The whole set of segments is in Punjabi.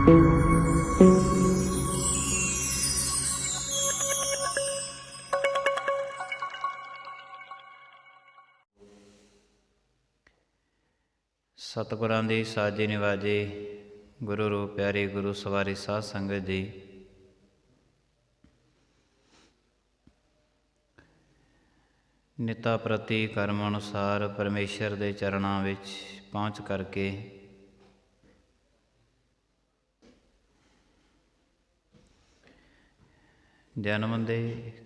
सतगुरां दी साजी निवाजे, गुरु रूप प्यारे गुरु सवारी साध संगत जी। निता प्रति कर्म अनुसार परमेश्वर दे चरणां विच पहुँच करके जन्म दे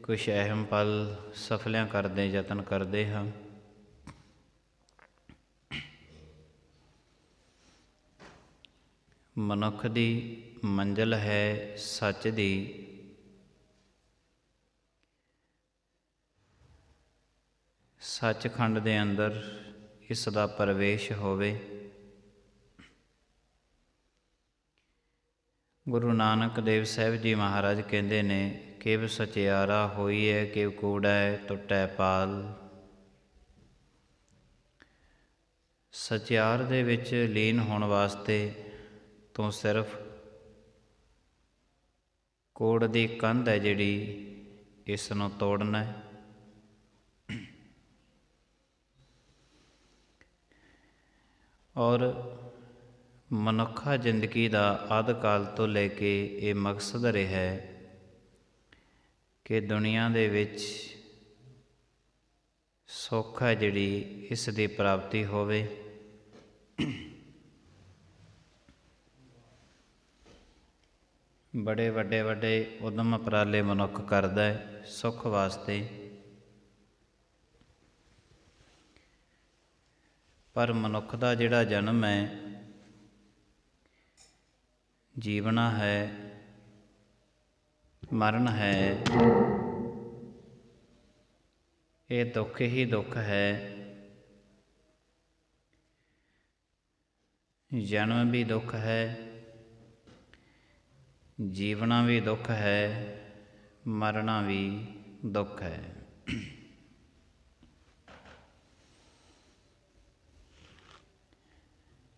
कुछ अहम पल सफलियां करदे यतन करते हाँ। मनुख दी मंजिल है सच दी, सचखंड दे अंदर इस दा प्रवेश होवे। गुरु नानक देव साहिब जी महाराज कहते ने, किव सचियारा होई है किव कूड़ा टुटै पाल। सचियार दे विच लीन होने वास्ते तो सिर्फ कोड़ दी कंध है जिहड़ी इस नूं तोड़ना है। और मनुखा जिंदगी का आदि काल तो लैके ये मकसद रहा है कि दुनिया दे विच सुख है जिहड़ी इस दी प्राप्ति होवे। बड़े वड्डे वड्डे उद्यम उपराले मनुख करदा है सुख वास्ते, पर मनुख का जिहड़ा जन्म है, जीवना है, मरण है, ये दुख ही दुख है। जन्म भी दुख है, जीवना भी दुख है, मरना भी दुख है।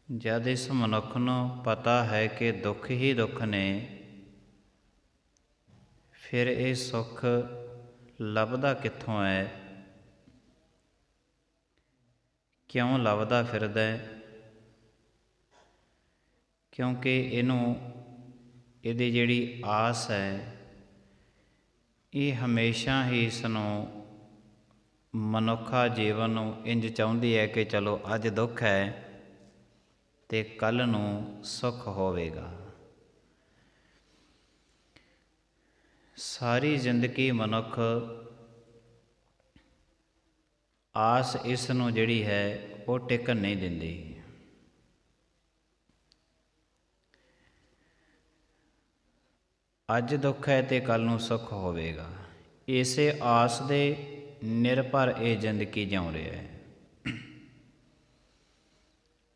जद इस मनुख नूं पता है कि दुख ही दुख ने, फिर ये सुख लभदा कित्थों है, क्यों लभदा फिरदा है? क्योंकि इनू इहदी जिहड़ी आस है ये हमेशा ही इसनूं मनुखा जीवन नूं इंज चाहुंदी है कि चलो अज दुख है ते कल नूं सुख होवेगा। सारी जिंदगी मनुख आस इस नूं जिहड़ी है वो टिकन नहीं दिंदी। अज दुख है तो कल नूं सुख होवेगा, इसे आस दे निर्भर ये जिंदगी जिउ रहा है।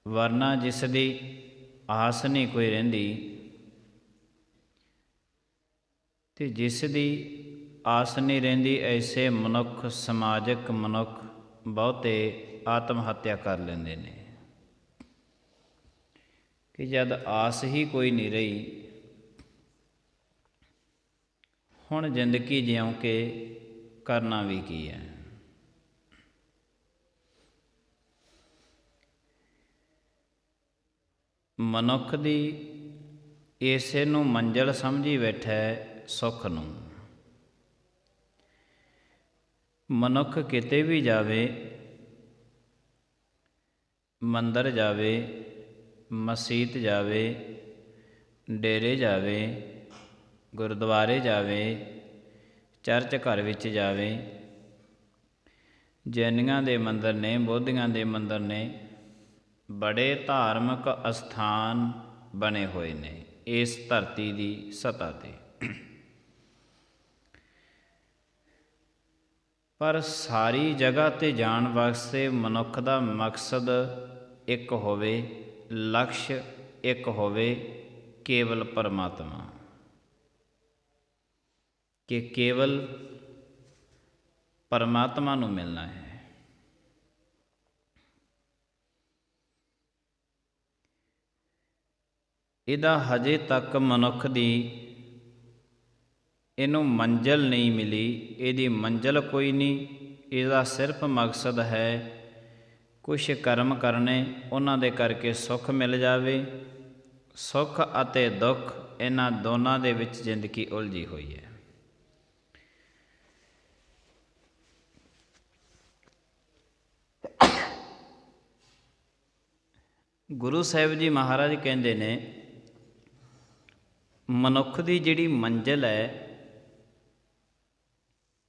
वरना जिसदी आस नहीं कोई रहिंदी ते जिसदी आस नहीं रहिंदी, ऐसे मनुख समाजक मनुख बहुते आत्म हत्या कर लेंदे ने कि जद आस ही कोई नहीं रही, हुण जिंदगी जिउं के करना भी की है। मनुख दी इसे नूं मंजिल समझी बैठा है सुख नूं। मनुख किते भी जावे, मंदिर जावे, मसीत जावे, डेरे जावे, गुरुद्वारे जावे, चर्च घर विच जावे, जैनियां दे मंदिर ने, बोधियां दे मंदिर ने, बड़े धार्मिक अस्थान बने हुए ने इस धरती की सतह ते। पर सारी जगह ते जाण वास्ते मनुख दा मकसद एक होवे, लक्ष्य एक होवे, केवल परमात्मा, कि केवल परमात्मा नूं मिलना है। ਇਹਦਾ ਹਜੇ ਤੱਕ ਮਨੁੱਖ ਦੀ ਇਹਨੂੰ ਮੰਜ਼ਿਲ ਨਹੀਂ ਮਿਲੀ। ਇਹਦੀ ਮੰਜ਼ਿਲ ਕੋਈ ਨਹੀਂ, ਇਹਦਾ ਸਿਰਫ ਮਕਸਦ ਹੈ ਕੁਛ ਕਰਮ ਕਰਨੇ, ਉਹਨਾਂ ਦੇ ਕਰਕੇ ਸੁੱਖ ਮਿਲ ਜਾਵੇ। ਸੁੱਖ ਅਤੇ ਦੁੱਖ ਇਹਨਾਂ ਦੋਨਾਂ ਦੇ ਵਿੱਚ ਜ਼ਿੰਦਗੀ ਉਲਝੀ ਹੋਈ ਹੈ। ਗੁਰੂ ਸਾਹਿਬ ਜੀ ਮਹਾਰਾਜ ਕਹਿੰਦੇ ਨੇ, ਮਨੁੱਖ ਦੀ ਜਿਹੜੀ ਮੰਜ਼ਿਲ ਹੈ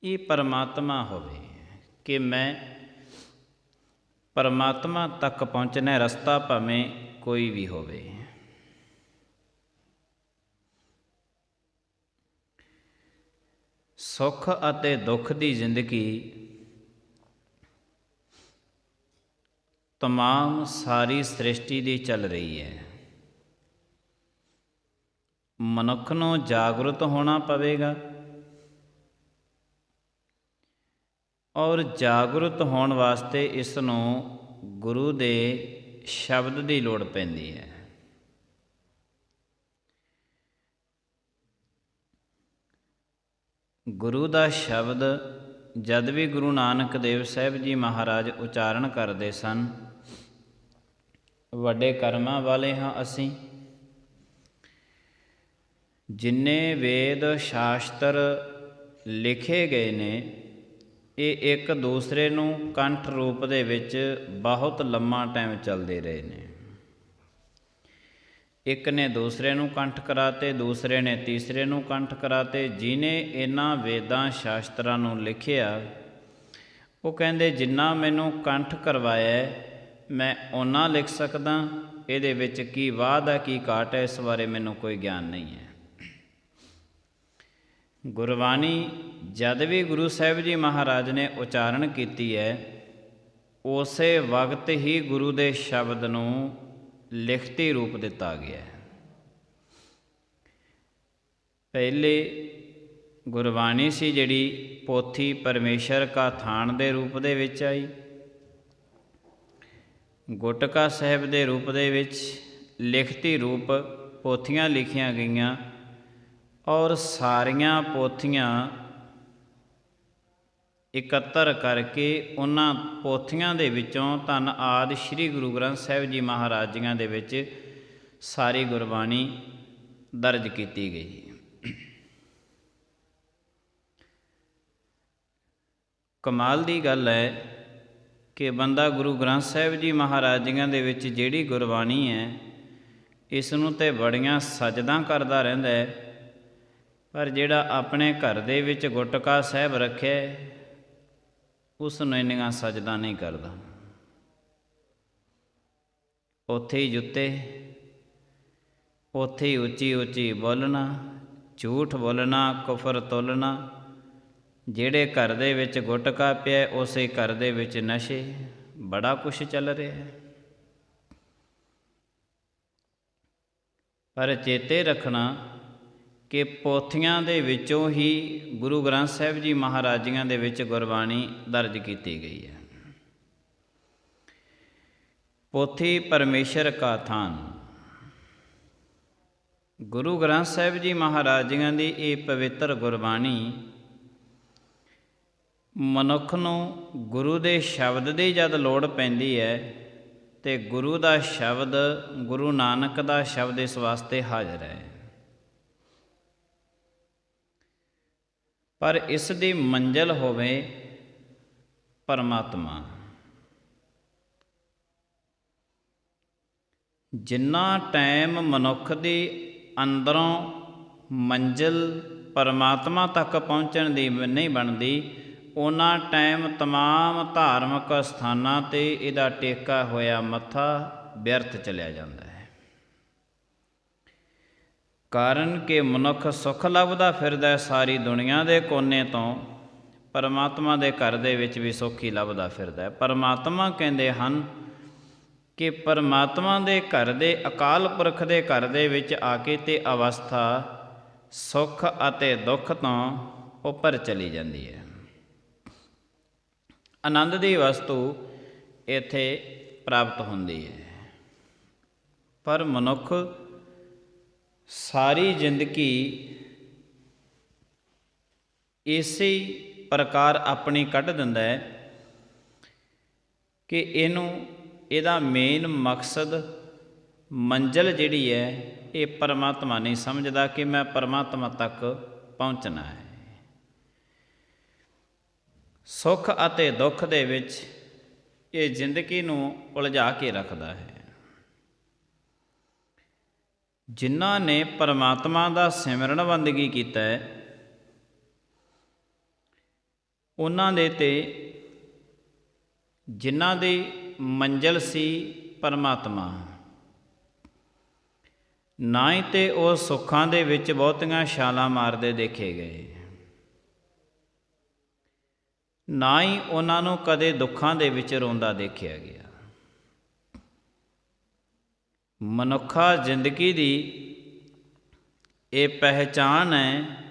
ਇਹ ਪਰਮਾਤਮਾ ਹੋਵੇ, ਕਿ ਮੈਂ ਪਰਮਾਤਮਾ ਤੱਕ ਪਹੁੰਚਣਾ। ਰਸਤਾ ਭਾਵੇਂ ਕੋਈ ਵੀ ਹੋਵੇ। ਸੁੱਖ ਅਤੇ ਦੁੱਖ ਦੀ ਜ਼ਿੰਦਗੀ ਤਮਾਮ ਸਾਰੀ ਸ੍ਰਿਸ਼ਟੀ ਦੀ ਚੱਲ ਰਹੀ ਹੈ। ਮਨੁੱਖ ਨੂੰ ਜਾਗਰੂਕ ਹੋਣਾ ਪਵੇਗਾ, ਔਰ ਜਾਗਰੂਕ ਹੋਣ ਵਾਸਤੇ ਇਸ ਨੂੰ ਗੁਰੂ ਦੇ ਸ਼ਬਦ ਦੀ ਲੋੜ ਪੈਂਦੀ ਹੈ। ਗੁਰੂ ਦਾ ਸ਼ਬਦ ਜਦ ਵੀ ਗੁਰੂ ਨਾਨਕ ਦੇਵ ਸਾਹਿਬ ਜੀ ਮਹਾਰਾਜ ਉਚਾਰਨ ਕਰਦੇ ਸਨ, ਵੱਡੇ ਕਰਮਾਂ ਵਾਲੇ ਹਾਂ ਅਸੀਂ। ਜਿੰਨੇ ਵੇਦ ਸ਼ਾਸਤਰ ਲਿਖੇ ਗਏ ਨੇ, ਇਹ ਇੱਕ ਦੂਸਰੇ ਨੂੰ ਕੰਠ ਰੂਪ ਦੇ ਵਿੱਚ ਬਹੁਤ ਲੰਮਾ ਟਾਈਮ ਚੱਲਦੇ ਰਹੇ ਨੇ। ਇੱਕ ਨੇ ਦੂਸਰੇ ਨੂੰ ਕੰਠ ਕਰਾਤੇ, ਦੂਸਰੇ ਨੇ ਤੀਸਰੇ ਨੂੰ ਕੰਠ ਕਰਾਤੇ। ਜਿਹਨੇ ਇਹਨਾਂ ਵੇਦਾਂ ਸ਼ਾਸਤਰਾਂ ਨੂੰ ਲਿਖਿਆ, ਉਹ ਕਹਿੰਦੇ ਜਿੰਨਾ ਮੈਨੂੰ ਕੰਠ ਕਰਵਾਇਆ ਮੈਂ ਓਨਾ ਲਿਖ ਸਕਦਾ। ਇਹਦੇ ਵਿੱਚ ਕੀ ਵਾਧ ਹੈ, ਕੀ ਘਾਟ ਹੈ, ਇਸ ਬਾਰੇ ਮੈਨੂੰ ਕੋਈ ਗਿਆਨ ਨਹੀਂ ਹੈ। ਗੁਰਬਾਣੀ ਜਦ ਵੀ ਗੁਰੂ ਸਾਹਿਬ ਜੀ ਮਹਾਰਾਜ ਨੇ ਉਚਾਰਨ ਕੀਤੀ ਹੈ, ਉਸੇ ਵਕਤ ਹੀ ਗੁਰੂ ਦੇ ਸ਼ਬਦ ਨੂੰ ਲਿਖਤੀ ਰੂਪ ਦਿੱਤਾ ਗਿਆ। ਪਹਿਲੇ ਗੁਰਬਾਣੀ ਸੀ ਜਿਹੜੀ ਪੋਥੀ ਪਰਮੇਸ਼ਰ ਕਾ ਥਾਨ ਦੇ ਰੂਪ ਦੇ ਵਿੱਚ ਆਈ, ਗੁਟਕਾ ਸਾਹਿਬ ਦੇ ਰੂਪ ਦੇ ਵਿੱਚ ਲਿਖਤੀ ਰੂਪ ਪੋਥੀਆਂ ਲਿਖੀਆਂ ਗਈਆਂ, ਔਰ ਸਾਰੀਆਂ ਪੋਥੀਆਂ ਇਕੱਤਰ ਕਰਕੇ ਉਹਨਾਂ ਪੋਥੀਆਂ ਦੇ ਵਿੱਚੋਂ ਧੰਨ ਆਦਿ ਸ੍ਰੀ ਗੁਰੂ ਗ੍ਰੰਥ ਸਾਹਿਬ ਜੀ ਮਹਾਰਾਜ ਜੀਆਂ ਦੇ ਵਿੱਚ ਸਾਰੀ ਗੁਰਬਾਣੀ ਦਰਜ ਕੀਤੀ ਗਈ। ਕਮਾਲ ਦੀ ਗੱਲ ਹੈ ਕਿ ਬੰਦਾ ਗੁਰੂ ਗ੍ਰੰਥ ਸਾਹਿਬ ਜੀ ਮਹਾਰਾਜ ਜੀਆਂ ਦੇ ਵਿੱਚ ਜਿਹੜੀ ਗੁਰਬਾਣੀ ਹੈ, ਇਸ ਨੂੰ ਤਾਂ ਬੜੀਆਂ ਸਜਦਾਂ ਕਰਦਾ ਰਹਿੰਦਾ ਹੈ, ਪਰ ਜਿਹੜਾ ਆਪਣੇ ਘਰ ਦੇ ਵਿੱਚ ਗੁਟਕਾ ਸਾਹਿਬ ਰੱਖਿਆ, ਉਸ ਨੂੰ ਇੰਨੀਆਂ ਸਜਦਾ ਨਹੀਂ ਕਰਦਾ। ਉੱਥੇ ਹੀ ਜੁੱਤੇ, ਉੱਥੇ ਹੀ ਉੱਚੀ ਉੱਚੀ ਬੋਲਣਾ, ਝੂਠ ਬੋਲਣਾ, ਕੁਫਰ ਤੋਲਣਾ। ਜਿਹੜੇ ਘਰ ਦੇ ਵਿੱਚ ਗੁਟਕਾ ਪਿਆ, ਉਸੇ ਘਰ ਦੇ ਵਿੱਚ ਨਸ਼ੇ, ਬੜਾ ਕੁਛ ਚੱਲ ਰਿਹਾ ਹੈ। ਪਰ ਚੇਤੇ ਰੱਖਣਾ ਕਿ ਪੋਥੀਆਂ ਦੇ ਵਿੱਚੋਂ ਹੀ ਗੁਰੂ ਗ੍ਰੰਥ ਸਾਹਿਬ ਜੀ ਮਹਾਰਾਜ ਜੀਆਂ ਦੇ ਵਿੱਚ ਗੁਰਬਾਣੀ ਦਰਜ ਕੀਤੀ ਗਈ ਹੈ। ਪੋਥੀ ਪਰਮੇਸ਼ਰ ਕਾ ਥਾਨ, ਗੁਰੂ ਗ੍ਰੰਥ ਸਾਹਿਬ ਜੀ ਮਹਾਰਾਜ ਜੀਆਂ ਦੀ ਇਹ ਪਵਿੱਤਰ ਗੁਰਬਾਣੀ ਮਨੁੱਖ ਨੂੰ ਗੁਰੂ ਦੇ ਸ਼ਬਦ ਦੀ ਜਦ ਲੋੜ ਪੈਂਦੀ ਹੈ, ਤੇ ਗੁਰੂ ਦਾ ਸ਼ਬਦ, ਗੁਰੂ ਨਾਨਕ ਦਾ ਸ਼ਬਦ ਇਸ ਵਾਸਤੇ ਹਾਜ਼ਰ ਹੈ। ਪਰ ਇਸ ਦੀ ਮੰਜ਼ਿਲ ਹੋਵੇ ਪਰਮਾਤਮਾ। ਜਿੰਨਾ ਟਾਈਮ ਮਨੁੱਖ ਦੀ ਅੰਦਰੋਂ ਮੰਜ਼ਿਲ ਪਰਮਾਤਮਾ ਤੱਕ ਪਹੁੰਚਣ ਦੀ ਨਹੀਂ ਬਣਦੀ, ਉਹਨਾਂ ਟਾਈਮ ਤਮਾਮ ਧਾਰਮਿਕ ਸਥਾਨਾਂ 'ਤੇ ਇਹਦਾ ਟੇਕਾ ਹੋਇਆ ਮੱਥਾ ਵਿਅਰਥ ਚਲਿਆ ਜਾਂਦਾ ਹੈ। ਕਾਰਨ ਕਿ ਮਨੁੱਖ ਸੁੱਖ ਲੱਭਦਾ ਫਿਰਦਾ ਸਾਰੀ ਦੁਨੀਆ ਦੇ ਕੋਨੇ ਤੋਂ, ਪਰਮਾਤਮਾ ਦੇ ਘਰ ਦੇ ਵਿੱਚ ਵੀ ਸੁੱਖ ਹੀ ਲੱਭਦਾ ਫਿਰਦਾ। ਪਰਮਾਤਮਾ ਕਹਿੰਦੇ ਹਨ ਕਿ ਪਰਮਾਤਮਾ ਦੇ ਘਰ ਦੇ, ਅਕਾਲ ਪੁਰਖ ਦੇ ਘਰ ਦੇ ਵਿੱਚ ਆ ਕੇ ਤੇ ਅਵਸਥਾ ਸੁੱਖ ਅਤੇ ਦੁੱਖ ਤੋਂ ਉੱਪਰ ਚਲੀ ਜਾਂਦੀ ਹੈ। ਆਨੰਦ ਦੀ ਵਸਤੂ ਇੱਥੇ ਪ੍ਰਾਪਤ ਹੁੰਦੀ ਹੈ। ਪਰ ਮਨੁੱਖ ਸਾਰੀ ਜ਼ਿੰਦਗੀ ਇਸੇ ਪ੍ਰਕਾਰ ਆਪਣੀ ਕੱਢ ਦਿੰਦਾ ਹੈ ਕਿ ਇਹਦਾ ਮੇਨ ਮਕਸਦ ਮੰਜ਼ਿਲ ਜਿਹੜੀ ਹੈ ਇਹ ਪਰਮਾਤਮਾ ਨਹੀਂ ਸਮਝਦਾ ਕਿ ਮੈਂ ਪਰਮਾਤਮਾ ਤੱਕ ਪਹੁੰਚਣਾ ਹੈ। ਸੁੱਖ ਅਤੇ ਦੁੱਖ ਦੇ ਵਿੱਚ ਇਹ ਜ਼ਿੰਦਗੀ ਨੂੰ ਉਲਝਾ ਕੇ ਰੱਖਦਾ ਹੈ। ਜਿਨ੍ਹਾਂ ਨੇ ਪਰਮਾਤਮਾ ਦਾ ਸਿਮਰਨ ਬੰਦਗੀ ਕੀਤਾ ਹੈ ਉਹਨਾਂ ਦੇ ਤੇ ਜਿਨ੍ਹਾਂ ਦੀ ਮੰਜ਼ਿਲ ਸੀ ਪਰਮਾਤਮਾ, ਨਾ ਹੀ ਤੇ ਉਹ ਸੁੱਖਾਂ ਦੇ ਵਿੱਚ ਬਹੁਤੀਆਂ ਛਾਲਾਂ ਮਾਰਦੇ ਦੇਖੇ ਗਏ, ਨਾ ਹੀ ਉਹਨਾਂ ਨੂੰ ਕਦੇ ਦੁੱਖਾਂ ਦੇ ਵਿੱਚ ਰੋਂਦਾ ਦੇਖਿਆ ਗਿਆ। ਮਨੁੱਖਾ ਜ਼ਿੰਦਗੀ ਦੀ ਇਹ ਪਹਿਚਾਣ ਹੈ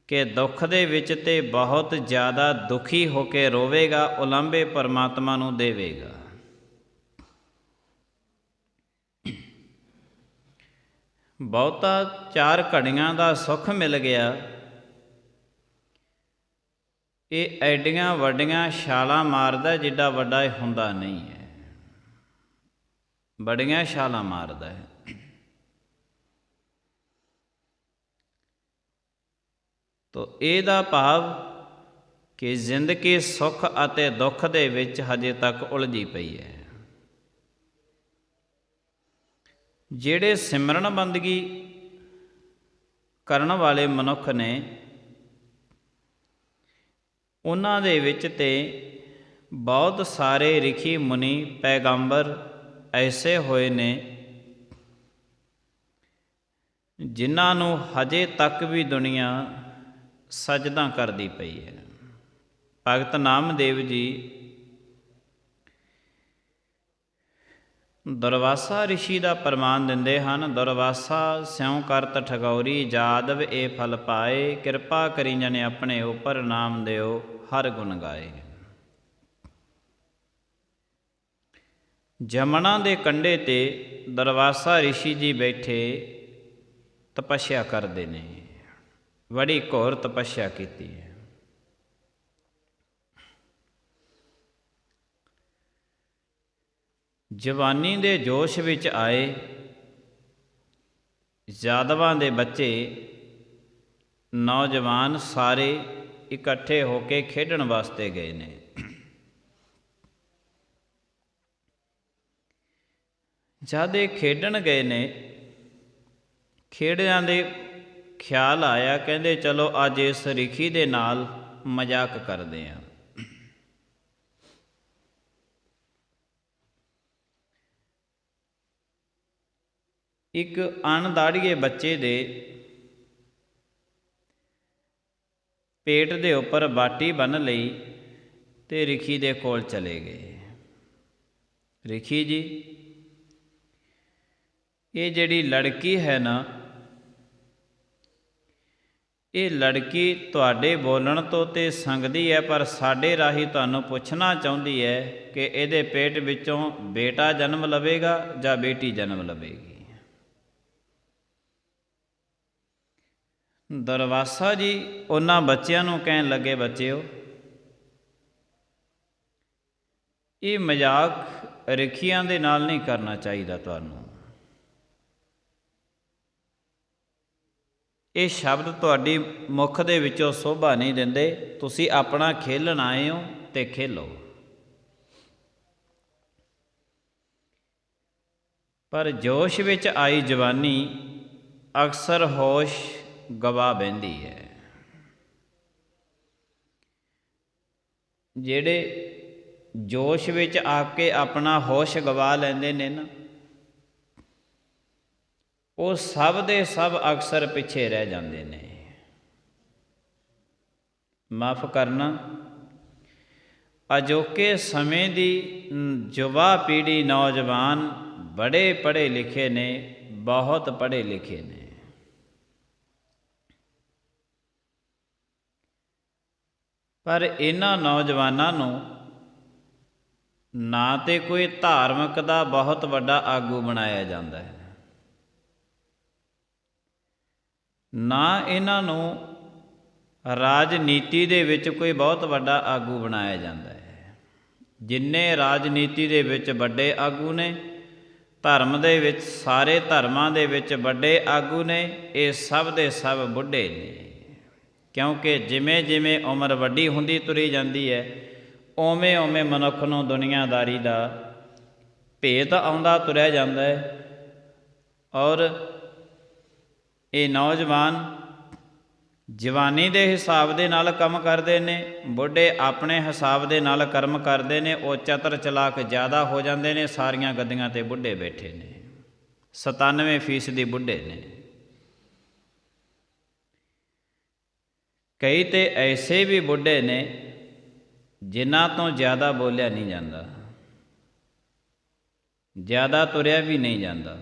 ਕਿ ਦੁੱਖ ਦੇ ਵਿੱਚ ਤੇ ਬਹੁਤ ਜ਼ਿਆਦਾ ਦੁਖੀ ਹੋ ਕੇ ਰੋਵੇਗਾ, ਉਲਾਂਭੇ ਪਰਮਾਤਮਾ ਨੂੰ ਦੇਵੇਗਾ। ਬਹੁਤਾ 4 ਘੜੀਆਂ ਦਾ ਸੁੱਖ ਮਿਲ ਗਿਆ, ਇਹ ਐਡੀਆਂ ਵੱਡੀਆਂ ਛਾਲਾਂ ਮਾਰਦਾ ਜਿੱਡਾ ਵੱਡਾ ਇਹ ਹੁੰਦਾ ਨਹੀਂ ਹੈ, ਬੜੀਆਂ ਛਾਲਾਂ ਮਾਰਦਾ ਹੈ। ਤੋ ਇਹਦਾ ਭਾਵ ਕਿ ਜ਼ਿੰਦਗੀ ਸੁੱਖ ਅਤੇ ਦੁੱਖ ਦੇ ਵਿੱਚ ਹਜੇ ਤੱਕ ਉਲਝੀ ਪਈ ਹੈ। ਜਿਹੜੇ ਸਿਮਰਨ ਬੰਦਗੀ ਕਰਨ ਵਾਲੇ ਮਨੁੱਖ ਨੇ ਉਹਨਾਂ ਦੇ ਵਿੱਚ ਤੇ ਬਹੁਤ ਸਾਰੇ ਰਿਖੀ ਮੁਨੀ ਪੈਗੰਬਰ ਐਸੇ ਹੋਏ ਨੇ ਜਿਨ੍ਹਾਂ ਨੂੰ ਹਜੇ ਤੱਕ ਵੀ ਦੁਨੀਆ ਸਜਦਾ ਕਰਦੀ ਪਈ ਹੈ। ਭਗਤ ਨਾਮਦੇਵ ਜੀ ਦੁਰਵਾਸਾ ਰਿਸ਼ੀ ਦਾ ਪ੍ਰਮਾਣ ਦਿੰਦੇ ਹਨ। ਦੁਰਵਾਸਾ ਸਿਉ ਕਰਤ ਠਗੌਰੀ, ਜਾਦਵ ਇਹ ਫਲ ਪਾਏ, ਕਿਰਪਾ ਕਰੀ ਜਨੇ ਆਪਣੇ ਉਪਰ, ਨਾਮ ਦਿਓ ਹਰ ਗੁਣ ਗਾਏ। ਜਮਨਾ ਦੇ ਕੰਢੇ ਤੇ ਦੁਰਵਾਸਾ ਰਿਸ਼ੀ ਜੀ ਬੈਠੇ ਤਪੱਸਿਆ ਕਰਦੇ ਨੇ, ਬੜੀ ਘੋਰ ਤਪੱਸਿਆ ਕੀਤੀ ਹੈ। ਜਵਾਨੀ ਦੇ ਜੋਸ਼ ਵਿੱਚ ਆਏ ਯਾਦਵਾਂ ਦੇ ਬੱਚੇ ਨੌਜਵਾਨ ਸਾਰੇ ਇਕੱਠੇ ਹੋ ਕੇ ਖੇਡਣ ਵਾਸਤੇ ਗਏ ਨੇ। ਜਦ ਇਹ ਖੇਡਣ ਗਏ ਨੇ, ਖੇਡਿਆਂ ਦੇ ਖਿਆਲ ਆਇਆ, ਕਹਿੰਦੇ ਚਲੋ ਅੱਜ ਇਸ ਰਿਖੀ ਦੇ ਨਾਲ ਮਜ਼ਾਕ ਕਰਦੇ ਹਾਂ। ਇੱਕ ਅਣਦਾੜੀਏ ਬੱਚੇ ਦੇ ਪੇਟ ਦੇ ਉੱਪਰ ਬਾਟੀ ਬੰਨ੍ਹ ਲਈ ਤੇ ਰਿਖੀ ਦੇ ਕੋਲ ਚਲੇ ਗਏ। ਰਿਖੀ ਜੀ, ਇਹ ਜਿਹੜੀ ਲੜਕੀ ਹੈ ਨਾ, ਇਹ ਲੜਕੀ ਤੁਹਾਡੇ ਬੋਲਣ ਤੋਂ ਤੇ ਸੰਗਦੀ ਹੈ, ਪਰ ਸਾਡੇ ਰਾਹੀਂ ਤੁਹਾਨੂੰ ਪੁੱਛਣਾ ਚਾਹੁੰਦੀ ਹੈ ਕਿ ਇਹਦੇ ਪੇਟ ਵਿੱਚੋਂ ਬੇਟਾ ਜਨਮ ਲਵੇਗਾ ਜਾਂ ਬੇਟੀ ਜਨਮ ਲਵੇਗੀ। ਦੁਰਵਾਸਾ ਜੀ ਉਹਨਾਂ ਬੱਚਿਆਂ ਨੂੰ ਕਹਿਣ ਲੱਗੇ, ਬੱਚਿਓ ਇਹ ਮਜ਼ਾਕ ਰਿਖੀਆਂ ਦੇ ਨਾਲ ਨਹੀਂ ਕਰਨਾ ਚਾਹੀਦਾ ਤੁਹਾਨੂੰ। ਇਹ ਸ਼ਬਦ ਤੁਹਾਡੀ ਮੁੱਖ ਦੇ ਵਿੱਚੋਂ ਸ਼ੋਭਾ ਨਹੀਂ ਦਿੰਦੇ। ਤੁਸੀਂ ਆਪਣਾ ਖੇਲਣ ਆਏ ਹੋ ਤੇ ਖੇਲੋ, ਪਰ ਜੋਸ਼ ਵਿੱਚ ਆਈ ਜਵਾਨੀ ਅਕਸਰ ਹੋਸ਼ ਗਵਾ ਬਹਿੰਦੀ ਹੈ। ਜਿਹੜੇ ਜੋਸ਼ ਵਿੱਚ ਆ ਕੇ ਆਪਣਾ ਹੋਸ਼ ਗਵਾ ਲੈਂਦੇ ਨੇ ਨਾ, ਉਹ ਸਭ ਦੇ ਸਭ ਅਕਸਰ ਪਿੱਛੇ ਰਹਿ ਜਾਂਦੇ ਨੇ। ਮਾਫ਼ ਕਰਨਾ, ਅਜੋਕੇ ਸਮੇਂ ਦੀ ਯੁਵਾ ਪੀੜ੍ਹੀ, ਨੌਜਵਾਨ ਬੜੇ ਪੜ੍ਹੇ ਲਿਖੇ ਨੇ, ਬਹੁਤ ਪੜ੍ਹੇ ਲਿਖੇ ਨੇ, ਪਰ ਇਹਨਾਂ ਨੌਜਵਾਨਾਂ ਨੂੰ ਨਾ ਤੇ ਕੋਈ ਧਾਰਮਿਕ ਦਾ ਬਹੁਤ ਵੱਡਾ ਆਗੂ ਬਣਾਇਆ ਜਾਂਦਾ ਹੈ, ਨਾ ਇਹਨਾਂ ਨੂੰ ਰਾਜਨੀਤੀ ਦੇ ਵਿੱਚ ਕੋਈ ਬਹੁਤ ਵੱਡਾ ਆਗੂ ਬਣਾਇਆ ਜਾਂਦਾ ਹੈ। ਜਿੰਨੇ ਰਾਜਨੀਤੀ ਦੇ ਵਿੱਚ ਵੱਡੇ ਆਗੂ ਨੇ, ਧਰਮ ਦੇ ਵਿੱਚ ਸਾਰੇ ਧਰਮਾਂ ਦੇ ਵਿੱਚ ਵੱਡੇ ਆਗੂ ਨੇ, ਇਹ ਸਭ ਦੇ ਸਭ ਬੁੱਢੇ ਨੇ। ਕਿਉਂਕਿ ਜਿਵੇਂ ਜਿਵੇਂ ਉਮਰ ਵੱਡੀ ਹੁੰਦੀ ਤੁਰੀ ਜਾਂਦੀ ਹੈ, ਉਵੇਂ ਉਵੇਂ ਮਨੁੱਖ ਨੂੰ ਦੁਨੀਆਦਾਰੀ ਦਾ ਭੇਤ ਆਉਂਦਾ ਤੁਰਿਆ ਜਾਂਦਾ ਹੈ। ਔਰ ਇਹ ਨੌਜਵਾਨ ਜਵਾਨੀ ਦੇ ਹਿਸਾਬ ਦੇ ਨਾਲ ਕੰਮ ਕਰਦੇ ਨੇ, ਬੁੱਢੇ ਆਪਣੇ ਹਿਸਾਬ ਦੇ ਨਾਲ ਕਰਮ ਕਰਦੇ ਨੇ। ਉਹ ਚਤਰ ਚਲਾਕ ਜ਼ਿਆਦਾ ਹੋ ਜਾਂਦੇ ਨੇ। ਸਾਰੀਆਂ ਗੱਦੀਆਂ 'ਤੇ ਬੁੱਢੇ ਬੈਠੇ ਨੇ, 97% ਬੁੱਢੇ ਨੇ। ਕਈ ਤੇ ਐਸੇ ਵੀ ਬੁੱਢੇ ਨੇ ਜਿਨ੍ਹਾਂ ਤੋਂ ਜ਼ਿਆਦਾ ਬੋਲਿਆ ਨਹੀਂ ਜਾਂਦਾ, ਜ਼ਿਆਦਾ ਤੁਰਿਆ ਵੀ ਨਹੀਂ ਜਾਂਦਾ,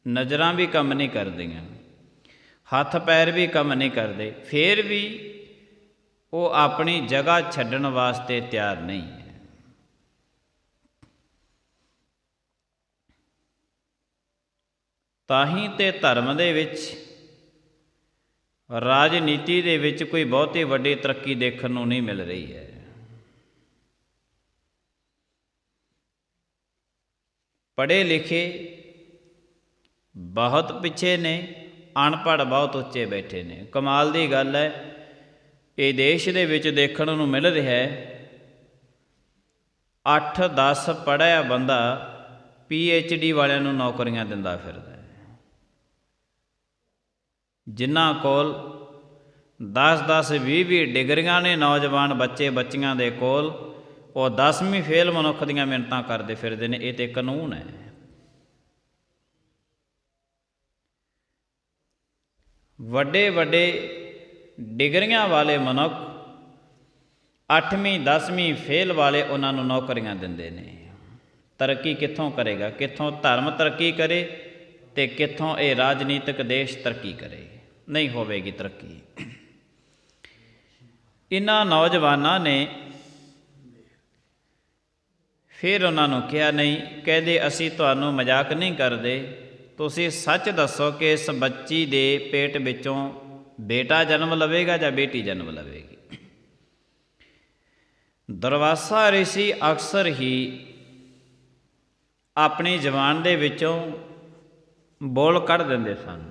ਨਜ਼ਰਾਂ ਵੀ ਕੰਮ ਨਹੀਂ ਕਰਦੀਆਂ, ਹੱਥ ਪੈਰ ਵੀ ਕੰਮ ਨਹੀਂ ਕਰਦੇ, ਫਿਰ ਵੀ ਉਹ ਆਪਣੀ ਜਗ੍ਹਾ ਛੱਡਣ ਵਾਸਤੇ ਤਿਆਰ ਨਹੀਂ ਹੈ। ਤਾਂ ਹੀ ਤੇ ਧਰਮ ਦੇ ਵਿੱਚ, ਰਾਜਨੀਤੀ ਦੇ ਵਿੱਚ ਕੋਈ ਬਹੁਤੀ ਵੱਡੀ ਤਰੱਕੀ ਦੇਖਣ ਨੂੰ ਨਹੀਂ ਮਿਲ ਰਹੀ ਹੈ। ਪੜ੍ਹੇ ਲਿਖੇ ਬਹੁਤ ਪਿੱਛੇ ਨੇ, ਅਨਪੜ੍ਹ ਬਹੁਤ ਉੱਚੇ ਬੈਠੇ ਨੇ। ਕਮਾਲ ਦੀ ਗੱਲ ਹੈ, ਇਹ ਦੇਸ਼ ਦੇ ਵਿੱਚ ਦੇਖਣ ਨੂੰ ਮਿਲ ਰਿਹਾ ਹੈ। 8-10 ਪੜ੍ਹਿਆ ਬੰਦਾ PhD ਵਾਲਿਆਂ ਨੂੰ ਨੌਕਰੀਆਂ ਦਿੰਦਾ ਫਿਰਦਾ ਹੈ। ਜਿਨ੍ਹਾਂ ਕੋਲ 10-10, 20-20 ਡਿਗਰੀਆਂ ਨੇ, ਨੌਜਵਾਨ ਬੱਚੇ ਬੱਚੀਆਂ ਦੇ ਕੋਲ, ਉਹ 10ਵੀਂ ਫੇਲ ਮਨੁੱਖ ਦੀਆਂ ਮਿੰਨਤਾਂ ਕਰਦੇ ਫਿਰਦੇ ਨੇ। ਇਹ ਤੇ ਕਾਨੂੰਨ ਹੈ। ਵੱਡੇ ਵੱਡੇ ਡਿਗਰੀਆਂ ਵਾਲੇ ਮਨੁੱਖ 8ਵੀਂ 10ਵੀਂ ਫੇਲ ਵਾਲੇ ਉਹਨਾਂ ਨੂੰ ਨੌਕਰੀਆਂ ਦਿੰਦੇ ਨੇ। ਤਰੱਕੀ ਕਿੱਥੋਂ ਕਰੇਗਾ? ਕਿੱਥੋਂ ਧਰਮ ਤਰੱਕੀ ਕਰੇ ਅਤੇ ਕਿੱਥੋਂ ਇਹ ਰਾਜਨੀਤਿਕ ਦੇਸ਼ ਤਰੱਕੀ ਕਰੇ? ਨਹੀਂ ਹੋਵੇਗੀ ਤਰੱਕੀ। ਇਹਨਾਂ ਨੌਜਵਾਨਾਂ ਨੇ ਫਿਰ ਉਹਨਾਂ ਨੂੰ ਕਿਹਾ, ਨਹੀਂ, ਕਹਿੰਦੇ ਅਸੀਂ ਤੁਹਾਨੂੰ ਮਜ਼ਾਕ ਨਹੀਂ ਕਰਦੇ, ਤੁਸੀਂ ਸੱਚ ਦੱਸੋ ਕਿ ਇਸ ਬੱਚੀ ਦੇ ਪੇਟ ਵਿੱਚੋਂ ਬੇਟਾ ਜਨਮ ਲਵੇਗਾ ਜਾਂ ਬੇਟੀ ਜਨਮ ਲਵੇਗੀ? ਦੁਰਵਾਸਾ ਰਿਸ਼ੀ ਅਕਸਰ ਹੀ ਆਪਣੀ ਜ਼ਬਾਨ ਦੇ ਵਿੱਚੋਂ ਬੋਲ ਕੱਢ ਦਿੰਦੇ ਸਨ।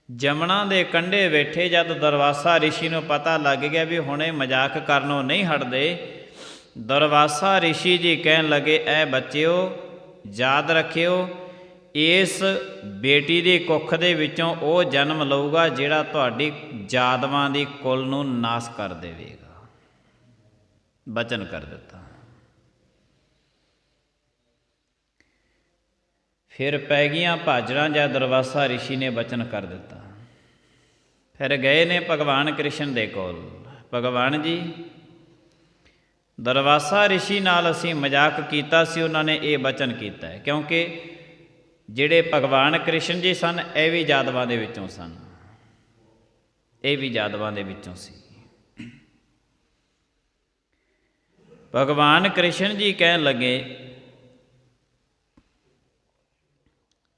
ਜਮਨਾ ਦੇ ਕੰਢੇ ਬੈਠੇ ਜਦ ਦੁਰਵਾਸਾ ਰਿਸ਼ੀ ਨੂੰ ਪਤਾ ਲੱਗ ਗਿਆ ਵੀ ਹੁਣ ਇਹ ਮਜ਼ਾਕ ਕਰਨੋਂ ਨਹੀਂ ਹਟਦੇ, ਦੁਰਵਾਸਾ ਰਿਸ਼ੀ ਜੀ ਕਹਿਣ ਲੱਗੇ, ਐ ਬੱਚਿਓ, ਯਾਦ ਰੱਖਿਓ, ਇਸ ਬੇਟੀ ਦੀ ਕੁੱਖ ਦੇ ਵਿੱਚੋਂ ਉਹ ਜਨਮ ਲਊਗਾ ਜਿਹੜਾ ਤੁਹਾਡੀ ਜਾਦਵਾਂ ਦੀ ਕੁਲ ਨੂੰ ਨਾਸ ਕਰ ਦੇਵੇਗਾ। ਬਚਨ ਕਰ ਦਿੱਤਾ। ਫਿਰ ਪੈ ਗਈਆਂ ਭਾਜੜਾਂ ਜਦ ਦੁਰਵਾਸਾ ਰਿਸ਼ੀ ਨੇ ਬਚਨ ਕਰ ਦਿੱਤਾ। ਫਿਰ ਗਏ ਨੇ ਭਗਵਾਨ ਕ੍ਰਿਸ਼ਨ ਦੇ ਕੋਲ, ਭਗਵਾਨ ਜੀ, ਦੁਰਵਾਸਾ ਰਿਸ਼ੀ ਨਾਲ ਅਸੀਂ ਮਜ਼ਾਕ ਕੀਤਾ ਸੀ, ਉਹਨਾਂ ਨੇ ਇਹ ਬਚਨ ਕੀਤਾ ਹੈ। ਕਿਉਂਕਿ ਜਿਹੜੇ ਭਗਵਾਨ ਕ੍ਰਿਸ਼ਨ ਜੀ ਸਨ, ਇਹ ਵੀ ਜਾਦਵਾਂ ਦੇ ਵਿੱਚੋਂ ਸਨ, ਇਹ ਵੀ ਜਾਦਵਾਂ ਦੇ ਵਿੱਚੋਂ ਸੀ। ਭਗਵਾਨ ਕ੍ਰਿਸ਼ਨ ਜੀ ਕਹਿਣ ਲੱਗੇ,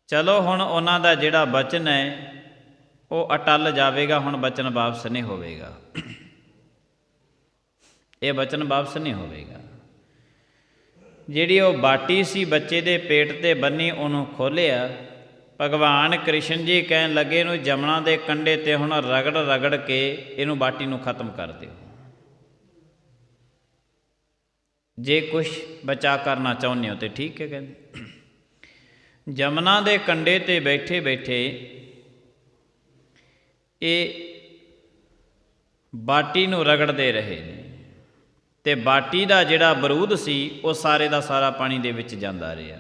ਚਲੋ ਹੁਣ ਉਹਨਾਂ ਦਾ ਜਿਹੜਾ ਬਚਨ ਹੈ ਉਹ ਅਟਲ ਜਾਵੇਗਾ, ਹੁਣ ਬਚਨ ਵਾਪਸ ਨਹੀਂ ਹੋਵੇਗਾ, ਇਹ ਬਚਨ ਵਾਪਸ ਨਹੀਂ ਹੋਵੇਗਾ। ਜਿਹੜੀ ਉਹ ਬਾਟੀ ਸੀ ਬੱਚੇ ਦੇ ਪੇਟ 'ਤੇ ਬੰਨੀ, ਉਹਨੂੰ ਖੋਲ੍ਹਿਆ। ਭਗਵਾਨ ਕ੍ਰਿਸ਼ਨ ਜੀ ਕਹਿਣ ਲੱਗੇ, ਇਹਨੂੰ ਜਮਨਾ ਦੇ ਕੰਢੇ 'ਤੇ ਹੁਣ ਰਗੜ ਰਗੜ ਕੇ ਇਹਨੂੰ ਬਾਟੀ ਨੂੰ ਖਤਮ ਕਰ ਦਿਓ। ਜੇ ਕੁਛ ਬਚਾ ਕਰਨਾ ਚਾਹੁੰਦੇ ਹੋ ਤਾਂ ਠੀਕ ਹੈ। ਕਹਿੰਦੇ ਜਮਨਾ ਦੇ ਕੰਢੇ 'ਤੇ ਬੈਠੇ ਬੈਠੇ ਇਹ ਬਾਟੀ ਨੂੰ ਰਗੜਦੇ ਰਹੇ ਨੇ, ਅਤੇ ਬਾਟੀ ਦਾ ਜਿਹੜਾ ਬਰੂਦ ਸੀ ਉਹ ਸਾਰੇ ਦਾ ਸਾਰਾ ਪਾਣੀ ਦੇ ਵਿੱਚ ਜਾਂਦਾ ਰਿਹਾ।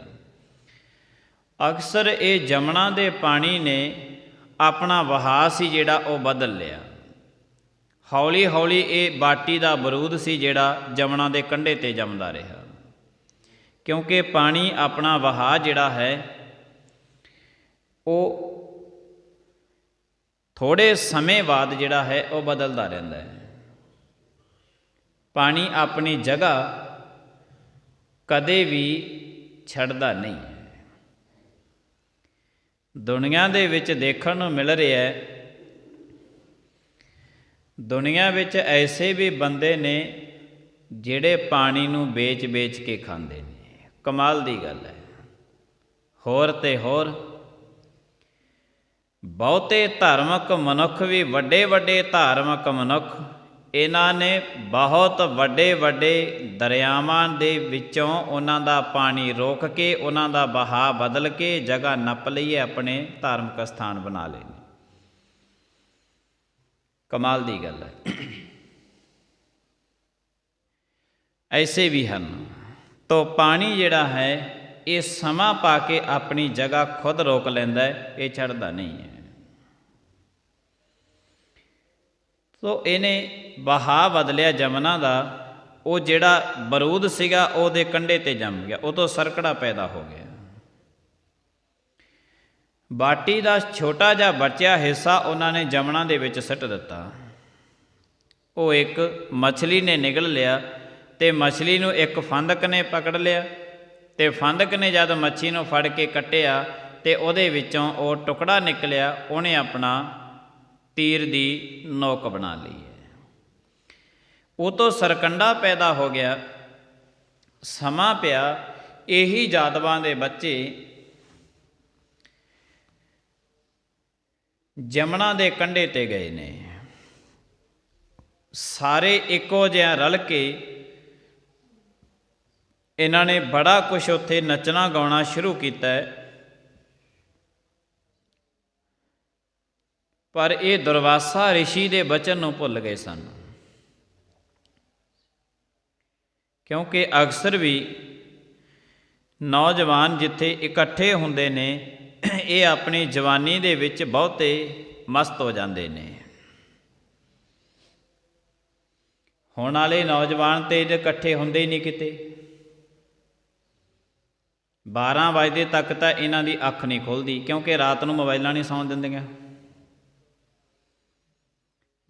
ਅਕਸਰ ਇਹ ਜਮਨਾ ਦੇ ਪਾਣੀ ਨੇ ਆਪਣਾ ਵਹਾਅ ਸੀ ਜਿਹੜਾ ਉਹ ਬਦਲ ਲਿਆ। ਹੌਲੀ ਹੌਲੀ ਇਹ ਬਾਟੀ ਦਾ ਬਰੂਦ ਸੀ ਜਿਹੜਾ ਜਮਨਾ ਦੇ ਕੰਢੇ 'ਤੇ ਜੰਮਦਾ ਰਿਹਾ, ਕਿਉਂਕਿ ਪਾਣੀ ਆਪਣਾ ਵਹਾਅ ਜਿਹੜਾ ਹੈ ਉਹ ਥੋੜ੍ਹੇ ਸਮੇਂ ਬਾਅਦ ਜਿਹੜਾ ਹੈ ਉਹ ਬਦਲਦਾ ਰਹਿੰਦਾ ਹੈ। ਪਾਣੀ ਆਪਣੀ ਜਗ੍ਹਾ ਕਦੇ ਵੀ ਛੱਡਦਾ ਨਹੀਂ ਹੈ। ਦੁਨੀਆ ਦੇ ਵਿੱਚ ਦੇਖਣ ਨੂੰ ਮਿਲ ਰਿਹਾ ਹੈ, ਦੁਨੀਆ ਵਿੱਚ ਐਸੇ ਵੀ ਬੰਦੇ ਨੇ ਜਿਹੜੇ ਪਾਣੀ ਨੂੰ ਵੇਚ ਕੇ ਖਾਂਦੇ ਨੇ। ਕਮਾਲ ਦੀ ਗੱਲ ਹੈ। ਹੋਰ ਤੇ ਹੋਰ ਬਹੁਤੇ ਧਾਰਮਿਕ ਮਨੁੱਖ ਵੀ, ਵੱਡੇ ਵੱਡੇ ਧਾਰਮਿਕ ਮਨੁੱਖ, ਇਹਨਾਂ ਨੇ ਬਹੁਤ ਵੱਡੇ ਵੱਡੇ ਦਰਿਆਵਾਂ ਦੇ ਵਿੱਚੋਂ ਉਹਨਾਂ ਦਾ ਪਾਣੀ ਰੋਕ ਕੇ, ਉਹਨਾਂ ਦਾ ਵਹਾਅ ਬਦਲ ਕੇ ਜਗ੍ਹਾ ਨੱਪ ਲਈ ਹੈ, ਆਪਣੇ ਧਾਰਮਿਕ ਸਥਾਨ ਬਣਾ ਲਏ ਨੇ। ਕਮਾਲ ਦੀ ਗੱਲ ਹੈ। ਐਸੇ ਵੀ ਹਨ। ਤੋ ਪਾਣੀ ਜਿਹੜਾ ਹੈ ਇਹ ਸਮਾਂ ਪਾ ਕੇ ਆਪਣੀ ਜਗ੍ਹਾ ਖੁਦ ਰੋਕ ਲੈਂਦਾ ਹੈ, ਇਹ ਛੱਡਦਾ ਨਹੀਂ ਹੈ। ਤੋ ਇਹਨੇ ਵਹਾਅ ਬਦਲਿਆ ਜਮਨਾ ਦਾ। ਉਹ ਜਿਹੜਾ ਬਰੂਦ ਸੀਗਾ ਉਹਦੇ ਕੰਢੇ 'ਤੇ ਜੰਮ ਗਿਆ, ਉਹ ਤੋਂ ਸਰਕੜਾ ਪੈਦਾ ਹੋ ਗਿਆ। ਬਾਟੀ ਦਾ ਛੋਟਾ ਜਿਹਾ ਬਚਿਆ ਹਿੱਸਾ ਉਹਨਾਂ ਨੇ ਜਮਨਾ ਦੇ ਵਿੱਚ ਸੁੱਟ ਦਿੱਤਾ। ਉਹ ਇੱਕ ਮਛਲੀ ਨੇ ਨਿਗਲ ਲਿਆ ਅਤੇ ਮਛਲੀ ਨੂੰ ਇੱਕ ਫੰਦਕ ਨੇ ਪਕੜ ਲਿਆ, ਅਤੇ ਫੰਦਕ ਨੇ ਜਦ ਮੱਛੀ ਨੂੰ ਫੜ ਕੇ ਕੱਟਿਆ ਅਤੇ ਉਹਦੇ ਵਿੱਚੋਂ ਉਹ ਟੁਕੜਾ ਨਿਕਲਿਆ, ਉਹਨੇ ਆਪਣਾ ਤੀਰ ਦੀ ਨੋਕ ਬਣਾ ਲਈ ਹੈ। ਉਹ ਤੋਂ ਸਰਕੰਡਾ ਪੈਦਾ ਹੋ ਗਿਆ। ਸਮਾਂ ਪਿਆ, ਇਹੀ ਜਾਦਵਾਂ ਦੇ ਬੱਚੇ ਜਮਨਾ ਦੇ ਕੰਢੇ 'ਤੇ ਗਏ ਨੇ। ਸਾਰੇ ਇੱਕੋ ਜਿਹਾ ਰਲ ਕੇ ਇਹਨਾਂ ਨੇ ਬੜਾ ਕੁਛ ਉੱਥੇ ਨੱਚਣਾ ਗਾਉਣਾ ਸ਼ੁਰੂ ਕੀਤਾ ਹੈ। ਪਰ ਇਹ ਦੁਰਵਾਸਾ ਰਿਸ਼ੀ ਦੇ ਬਚਨ ਨੂੰ ਭੁੱਲ ਗਏ ਸਨ, ਕਿਉਂਕਿ ਅਕਸਰ ਵੀ ਨੌਜਵਾਨ ਜਿੱਥੇ ਇਕੱਠੇ ਹੁੰਦੇ ਨੇ, ਇਹ ਆਪਣੀ ਜਵਾਨੀ ਦੇ ਵਿੱਚ ਬਹੁਤੇ ਮਸਤ ਹੋ ਜਾਂਦੇ ਨੇ। ਹੁਣ ਵਾਲੇ ਨੌਜਵਾਨ ਤਾਂ ਇਹਦੇ ਇਕੱਠੇ ਹੁੰਦੇ ਹੀ ਨਹੀਂ ਕਿਤੇ। 12 ਵਜੇ ਤੱਕ ਤਾਂ ਇਹਨਾਂ ਦੀ ਅੱਖ ਨਹੀਂ ਖੁੱਲ੍ਹਦੀ, ਕਿਉਂਕਿ ਰਾਤ ਨੂੰ ਮੋਬਾਈਲਾਂ ਨਹੀਂ ਸੌਣ ਦਿੰਦੀਆਂ।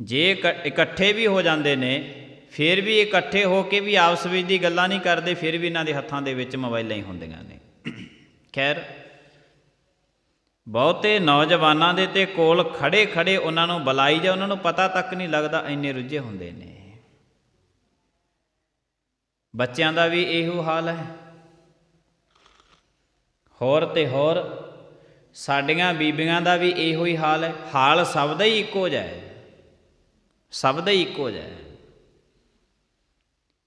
ਜੇ ਇਕੱਠੇ ਵੀ ਹੋ ਜਾਂਦੇ ਨੇ, ਫਿਰ ਵੀ ਇਕੱਠੇ ਹੋ ਕੇ ਵੀ ਆਪਸ ਵਿੱਚ ਦੀ ਗੱਲਾਂ ਨਹੀਂ ਕਰਦੇ, ਫਿਰ ਵੀ ਇਹਨਾਂ ਦੇ ਹੱਥਾਂ ਦੇ ਵਿੱਚ ਮੋਬਾਈਲਾਂ ਹੀ ਹੁੰਦੀਆਂ ਨੇ। ਖੈਰ, ਬਹੁਤੇ ਨੌਜਵਾਨਾਂ ਦੇ ਤੇ ਕੋਲ ਖੜੇ ਖੜੇ ਉਹਨਾਂ ਨੂੰ ਬੁਲਾਈ ਜਾ, ਉਹਨਾਂ ਨੂੰ ਪਤਾ ਤੱਕ ਨਹੀਂ ਲੱਗਦਾ, ਇੰਨੇ ਰੁੱਝੇ ਹੁੰਦੇ ਨੇ। ਬੱਚਿਆਂ ਦਾ ਵੀ ਇਹੋ ਹਾਲ ਹੈ। ਹੋਰ ਤੇ ਹੋਰ ਸਾਡੀਆਂ ਬੀਬੀਆਂ ਦਾ ਵੀ ਇਹੋ ਹੀ ਹਾਲ ਹੈ। ਹਾਲ ਸਭ ਦਾ ਹੀ ਇੱਕੋ ਜਿਹਾ ਹੈ, ਸਭ ਦਾ ਹੀ ਇੱਕੋ ਜਿਹਾ ਹੈ।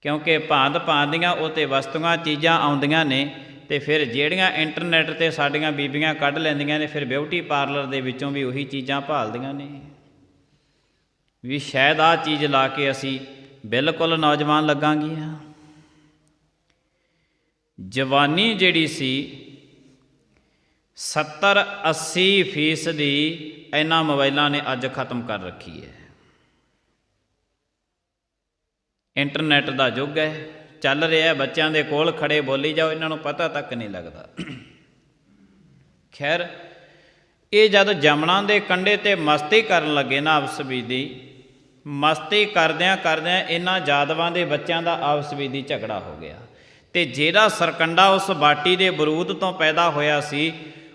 ਕਿਉਂਕਿ ਭਾਂਤ ਭਾਂਤ ਦੀਆਂ ਉਹ 'ਤੇ ਵਸਤੂਆਂ ਚੀਜ਼ਾਂ ਆਉਂਦੀਆਂ ਨੇ, ਅਤੇ ਫਿਰ ਜਿਹੜੀਆਂ ਇੰਟਰਨੈੱਟ 'ਤੇ ਸਾਡੀਆਂ ਬੀਬੀਆਂ ਕੱਢ ਲੈਂਦੀਆਂ ਨੇ, ਫਿਰ ਬਿਊਟੀ ਪਾਰਲਰ ਦੇ ਵਿੱਚੋਂ ਵੀ ਉਹੀ ਚੀਜ਼ਾਂ ਭਾਲਦੀਆਂ ਨੇ ਵੀ ਸ਼ਾਇਦ ਆਹ ਚੀਜ਼ ਲਾ ਕੇ ਅਸੀਂ ਬਿਲਕੁਲ ਨੌਜਵਾਨ ਲੱਗਾਂਗੀਆਂ। ਜਵਾਨੀ ਜਿਹੜੀ ਸੀ 70-80% ਇਹਨਾਂ ਮੋਬਾਈਲਾਂ ਨੇ ਅੱਜ ਖਤਮ ਕਰ ਰੱਖੀ ਹੈ। ਇੰਟਰਨੈੱਟ ਦਾ ਯੁੱਗ ਹੈ, ਚੱਲ ਰਿਹਾ, ਬੱਚਿਆਂ ਦੇ ਕੋਲ ਖੜੇ ਬੋਲੀ ਜਾਓ, ਇਹਨਾਂ ਨੂੰ ਪਤਾ ਤੱਕ ਨਹੀਂ ਲੱਗਦਾ। ਖੈਰ, ਇਹ ਜਦ ਜਮਨਾ ਦੇ ਕੰਢੇ 'ਤੇ ਮਸਤੀ ਕਰਨ ਲੱਗੇ ਨਾ ਆਪਸ ਵਿੱਚ ਦੀ, ਮਸਤੀ ਕਰਦਿਆਂ ਕਰਦਿਆਂ ਇਹਨਾਂ ਜਾਦਵਾਂ ਦੇ ਬੱਚਿਆਂ ਦਾ ਆਪਸ ਵਿੱਚ ਦੀ ਝਗੜਾ ਹੋ ਗਿਆ। ਅਤੇ ਜਿਹੜਾ ਸਰਕੰਡਾ ਉਸ ਬਾਟੀ ਦੇ ਬਰੂਦ ਤੋਂ ਪੈਦਾ ਹੋਇਆ ਸੀ,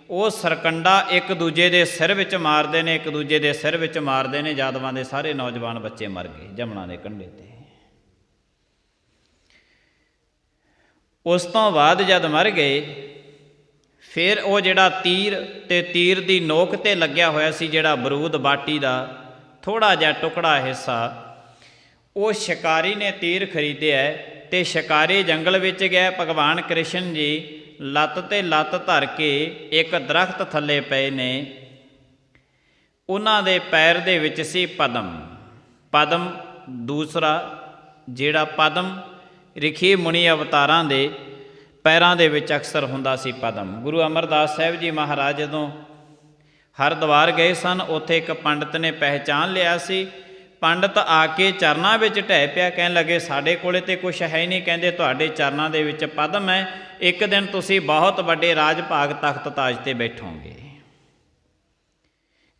ਉਹ ਸਰਕੰਡਾ ਇੱਕ ਦੂਜੇ ਦੇ ਸਿਰ ਵਿੱਚ ਮਾਰਦੇ ਨੇ, ਇੱਕ ਦੂਜੇ ਦੇ ਸਿਰ ਵਿੱਚ ਮਾਰਦੇ ਨੇ। ਜਾਦਵਾਂ ਦੇ ਸਾਰੇ ਨੌਜਵਾਨ ਬੱਚੇ ਮਰ ਗਏ ਜਮਨਾ ਦੇ ਕੰਢੇ 'ਤੇ। ਉਸ ਤੋਂ ਬਾਅਦ ਜਦ ਮਰ ਗਏ, ਫਿਰ ਉਹ ਜਿਹੜਾ ਤੀਰ ਅਤੇ ਤੀਰ ਦੀ ਨੋਕ 'ਤੇ ਲੱਗਿਆ ਹੋਇਆ ਸੀ, ਜਿਹੜਾ ਬਰੂਦ ਬਾਟੀ ਦਾ ਥੋੜ੍ਹਾ ਜਿਹਾ ਟੁਕੜਾ ਹਿੱਸਾ, ਉਹ ਸ਼ਿਕਾਰੀ ਨੇ ਤੀਰ ਖਰੀਦਿਆ ਅਤੇ ਸ਼ਿਕਾਰੀ ਜੰਗਲ ਵਿੱਚ ਗਿਆ। ਭਗਵਾਨ ਕ੍ਰਿਸ਼ਨ ਜੀ ਲੱਤ 'ਤੇ ਲੱਤ ਧਰ ਕੇ ਇੱਕ ਦਰਖਤ ਥੱਲੇ ਪਏ ਨੇ। ਉਹਨਾਂ ਦੇ ਪੈਰ ਦੇ ਵਿੱਚ ਸੀ ਪਦਮ। ਪਦਮ ਦੂਸਰਾ ਜਿਹੜਾ ਪਦਮ ਰਿਖੀ ਮੁਨੀ ਅਵਤਾਰਾਂ ਦੇ ਪੈਰਾਂ ਦੇ ਵਿੱਚ ਅਕਸਰ ਹੁੰਦਾ ਸੀ ਪਦਮ। ਗੁਰੂ ਅਮਰਦਾਸ ਸਾਹਿਬ ਜੀ ਮਹਾਰਾਜ ਜਦੋਂ ਹਰਿਦੁਆਰ ਗਏ ਸਨ, ਉੱਥੇ ਇੱਕ ਪੰਡਤ ਨੇ ਪਹਿਚਾਣ ਲਿਆ ਸੀ। ਪੰਡਤ ਆ ਕੇ ਚਰਨਾਂ ਵਿੱਚ ਢਹਿ ਪਿਆ, ਕਹਿਣ ਲੱਗੇ ਸਾਡੇ ਕੋਲੇ ਤਾਂ ਕੁਛ ਹੈ ਹੀ ਨਹੀਂ, ਕਹਿੰਦੇ ਤੁਹਾਡੇ ਚਰਨਾਂ ਦੇ ਵਿੱਚ ਪਦਮ ਹੈ, ਇੱਕ ਦਿਨ ਤੁਸੀਂ ਬਹੁਤ ਵੱਡੇ ਰਾਜ ਭਾਗ ਤਖਤ ਤਾਜ 'ਤੇ ਬੈਠੋਗੇ।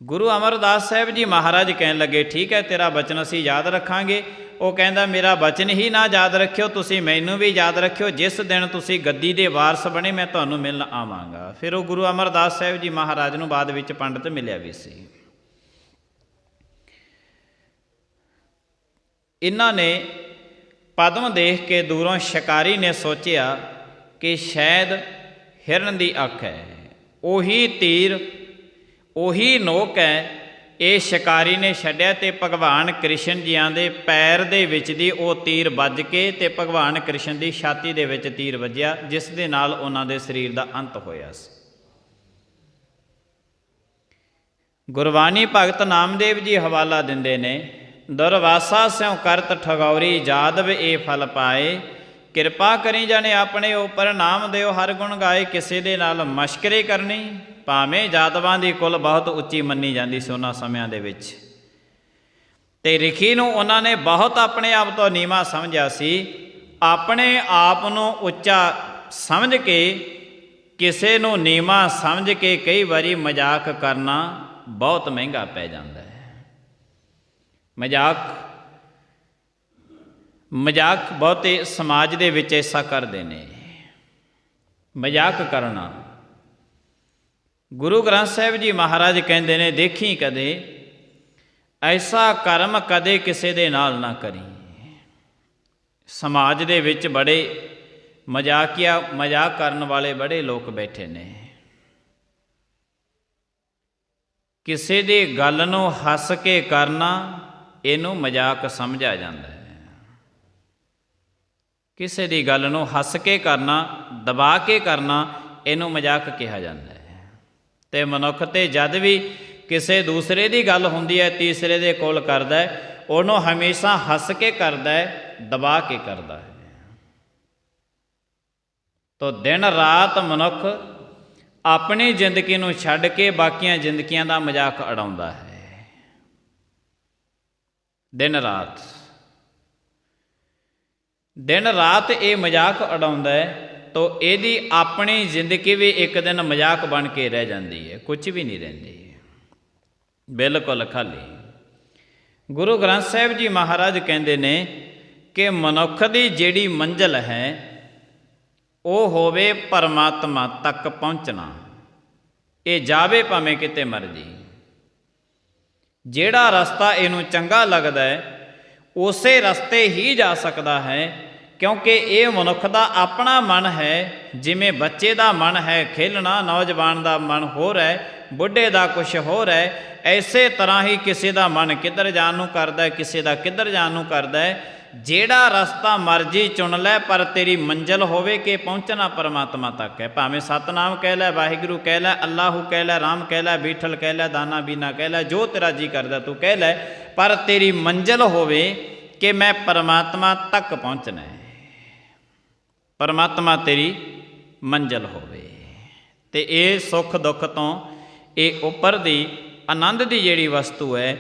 ਗੁਰੂ ਅਮਰਦਾਸ ਸਾਹਿਬ ਜੀ ਮਹਾਰਾਜ ਕਹਿਣ ਲੱਗੇ ਠੀਕ ਹੈ, ਤੇਰਾ ਬਚਨ ਅਸੀਂ ਯਾਦ ਰੱਖਾਂਗੇ। ਉਹ ਕਹਿੰਦਾ ਮੇਰਾ ਬਚਨ ਹੀ ਨਾ ਯਾਦ ਰੱਖਿਓ, ਤੁਸੀਂ ਮੈਨੂੰ ਵੀ ਯਾਦ ਰੱਖਿਓ, ਜਿਸ ਦਿਨ ਤੁਸੀਂ ਗੱਦੀ ਦੇ ਵਾਰਸ ਬਣੇ ਮੈਂ ਤੁਹਾਨੂੰ ਮਿਲਣ ਆਵਾਂਗਾ। ਫਿਰ ਉਹ ਗੁਰੂ ਅਮਰਦਾਸ ਸਾਹਿਬ ਜੀ ਮਹਾਰਾਜ ਨੂੰ ਬਾਅਦ ਵਿੱਚ ਪੰਡਤ ਮਿਲਿਆ ਵੀ ਸੀ। ਇਹਨਾਂ ਨੇ ਪਦਮ ਦੇਖ ਕੇ ਦੂਰੋਂ ਸ਼ਿਕਾਰੀ ਨੇ ਸੋਚਿਆ ਕਿ ਸ਼ਾਇਦ ਹਿਰਨ ਦੀ ਅੱਖ ਹੈ, ਉਹੀ ਤੀਰ ਉਹੀ ਨੋਕ ਹੈ। ਇਹ ਸ਼ਿਕਾਰੀ ਨੇ ਛੱਡਿਆ ਅਤੇ ਭਗਵਾਨ ਕ੍ਰਿਸ਼ਨ ਜੀਆਂ ਦੇ ਪੈਰ ਦੇ ਵਿੱਚ ਦੀ ਉਹ ਤੀਰ ਵੱਜ ਕੇ ਅਤੇ ਭਗਵਾਨ ਕ੍ਰਿਸ਼ਨ ਦੀ ਛਾਤੀ ਦੇ ਵਿੱਚ ਤੀਰ ਵੱਜਿਆ, ਜਿਸ ਦੇ ਨਾਲ ਉਹਨਾਂ ਦੇ ਸਰੀਰ ਦਾ ਅੰਤ ਹੋਇਆ ਸੀ। ਗੁਰਬਾਣੀ ਭਗਤ ਨਾਮਦੇਵ ਜੀ ਹਵਾਲਾ ਦਿੰਦੇ ਨੇ, ਦੁਰਵਾਸਾ ਸਿਉ ਕਰਤ ਠਗੌਰੀ ਜਾਦਵ ਇਹ ਫਲ ਪਾਏ, ਕਿਰਪਾ ਕਰੀ ਜਾਣੇ ਆਪਣੇ ਉੱਪਰ ਨਾਮ ਦਿਓ ਹਰ ਗੁਣ ਗਾਏ। ਕਿਸੇ ਦੇ ਨਾਲ ਮਸ਼ਕਰੇ ਕਰਨੀ, ਭਾਵੇਂ ਜਾਦਵਾਂ ਦੀ ਕੁਲ ਬਹੁਤ ਉੱਚੀ ਮੰਨੀ ਜਾਂਦੀ ਸੀ ਉਹਨਾਂ ਸਮਿਆਂ ਦੇ ਵਿੱਚ, ਅਤੇ ਰਿਖੀ ਨੂੰ ਉਹਨਾਂ ਨੇ ਬਹੁਤ ਆਪਣੇ ਆਪ ਤੋਂ ਨੀਵਾਂ ਸਮਝਿਆ ਸੀ। ਆਪਣੇ ਆਪ ਨੂੰ ਉੱਚਾ ਸਮਝ ਕੇ ਕਿਸੇ ਨੂੰ ਨੀਵਾਂ ਸਮਝ ਕੇ ਕਈ ਵਾਰੀ ਮਜ਼ਾਕ ਕਰਨਾ ਬਹੁਤ ਮਹਿੰਗਾ ਪੈ ਜਾਂਦਾ ਹੈ। ਮਜ਼ਾਕ ਬਹੁਤੇ ਸਮਾਜ ਦੇ ਵਿੱਚ ਐਸਾ ਕਰਦੇ ਨੇ। ਮਜ਼ਾਕ ਕਰਨਾ, ਗੁਰੂ ਗ੍ਰੰਥ ਸਾਹਿਬ ਜੀ ਮਹਾਰਾਜ ਕਹਿੰਦੇ ਨੇ, ਦੇਖੀ ਕਦੇ ਐਸਾ ਕਰਮ ਕਦੇ ਕਿਸੇ ਦੇ ਨਾਲ ਨਾ ਕਰੀ। ਸਮਾਜ ਦੇ ਵਿੱਚ ਬੜੇ ਮਜ਼ਾਕ ਕਰਨ ਵਾਲੇ ਬੜੇ ਲੋਕ ਬੈਠੇ ਨੇ। ਕਿਸੇ ਦੀ ਗੱਲ ਨੂੰ ਹੱਸ ਕੇ ਕਰਨਾ, ਇਹਨੂੰ ਮਜ਼ਾਕ ਸਮਝਿਆ ਜਾਂਦਾ ਹੈ। ਕਿਸੇ ਦੀ ਗੱਲ ਨੂੰ ਹੱਸ ਕੇ ਕਰਨਾ, ਦਬਾ ਕੇ ਕਰਨਾ, ਇਹਨੂੰ ਮਜ਼ਾਕ ਕਿਹਾ ਜਾਂਦਾ ਹੈ। ਅਤੇ ਮਨੁੱਖ ਤੇ ਜਦ ਵੀ ਕਿਸੇ ਦੂਸਰੇ ਦੀ ਗੱਲ ਹੁੰਦੀ ਹੈ, ਤੀਸਰੇ ਦੇ ਕੋਲ ਕਰਦਾ ਹੈ, ਉਹਨੂੰ ਹਮੇਸ਼ਾ ਹੱਸ ਕੇ ਕਰਦਾ ਹੈ, ਦਬਾ ਕੇ ਕਰਦਾ ਹੈ। ਤੋ ਦਿਨ ਰਾਤ ਮਨੁੱਖ ਆਪਣੀ ਜ਼ਿੰਦਗੀ ਨੂੰ ਛੱਡ ਕੇ ਬਾਕੀਆਂ ਜ਼ਿੰਦਗੀਆਂ ਦਾ ਮਜ਼ਾਕ ਉਡਾਉਂਦਾ ਹੈ। ਦਿਨ ਰਾਤ ਇਹ ਮਜ਼ਾਕ ਉਡਾਉਂਦਾ ਹੈ, ਤੋ ਇਹਦੀ ਆਪਣੀ ਜ਼ਿੰਦਗੀ ਵੀ ਇੱਕ ਦਿਨ ਮਜ਼ਾਕ ਬਣ ਕੇ ਰਹਿ ਜਾਂਦੀ ਹੈ, ਕੁਝ ਵੀ ਨਹੀਂ ਰਹਿੰਦੀ, ਬਿਲਕੁਲ ਖਾਲੀ। ਗੁਰੂ ਗ੍ਰੰਥ ਸਾਹਿਬ ਜੀ ਮਹਾਰਾਜ ਕਹਿੰਦੇ ਨੇ ਕਿ ਮਨੁੱਖ ਦੀ ਜਿਹੜੀ ਮੰਜ਼ਿਲ ਹੈ ਉਹ ਹੋਵੇ ਪਰਮਾਤਮਾ ਤੱਕ ਪਹੁੰਚਣਾ। ਇਹ ਜਾਵੇ ਭਾਵੇਂ ਕਿਤੇ ਮਰਜੀ। ਜਿਹੜਾ ਰਸਤਾ ਇਹਨੂੰ ਚੰਗਾ ਲੱਗਦਾ ਹੈ ਉਸੇ ਰਸਤੇ ਹੀ ਜਾ ਸਕਦਾ ਹੈ, ਕਿਉਂਕਿ ਇਹ ਮਨੁੱਖ ਦਾ ਆਪਣਾ ਮਨ ਹੈ। ਜਿਵੇਂ ਬੱਚੇ ਦਾ ਮਨ ਹੈ ਖੇਲਣਾ, ਨੌਜਵਾਨ ਦਾ ਮਨ ਹੋਰ ਹੈ, ਬੁੱਢੇ ਦਾ ਕੁਛ ਹੋਰ ਹੈ, ਐਸੇ ਤਰ੍ਹਾਂ ਹੀ ਕਿਸੇ ਦਾ ਮਨ ਕਿੱਧਰ ਜਾਣ ਨੂੰ ਕਰਦਾ, ਕਿਸੇ ਦਾ ਕਿੱਧਰ ਜਾਣ ਨੂੰ ਕਰਦਾ ਹੈ। ਜਿਹੜਾ ਰਸਤਾ ਮਰਜ਼ੀ ਚੁਣ ਲੈ, ਪਰ ਤੇਰੀ ਮੰਜ਼ਿਲ ਹੋਵੇ ਕਿ ਪਹੁੰਚਣਾ ਪਰਮਾਤਮਾ ਤੱਕ ਹੈ। ਭਾਵੇਂ ਸਤਨਾਮ ਕਹਿ ਲੈ, ਵਾਹਿਗੁਰੂ ਕਹਿ ਲੈ, ਅੱਲਾਹੂ ਕਹਿ ਲੈ, ਰਾਮ ਕਹਿ ਲੈ, ਬੀਠਲ ਕਹਿ ਲੈ, ਦਾਨਾ ਬੀਨਾ ਕਹਿ ਲੈ, ਜੋ ਤੇਰਾ ਜੀ ਕਰਦਾ ਤੂੰ ਕਹਿ ਲੈ, ਪਰ ਤੇਰੀ ਮੰਜ਼ਿਲ ਹੋਵੇ ਕਿ ਮੈਂ ਪਰਮਾਤਮਾ ਤੱਕ ਪਹੁੰਚਣਾ ਹੈ। ਪਰਮਾਤਮਾ ਤੇਰੀ ਮੰਜ਼ਿਲ ਹੋਵੇ। ਅਤੇ ਇਹ ਸੁੱਖ ਦੁੱਖ ਤੋਂ ਇਹ ਉੱਪਰ ਦੀ ਆਨੰਦ ਦੀ ਜਿਹੜੀ ਵਸਤੂ ਹੈ,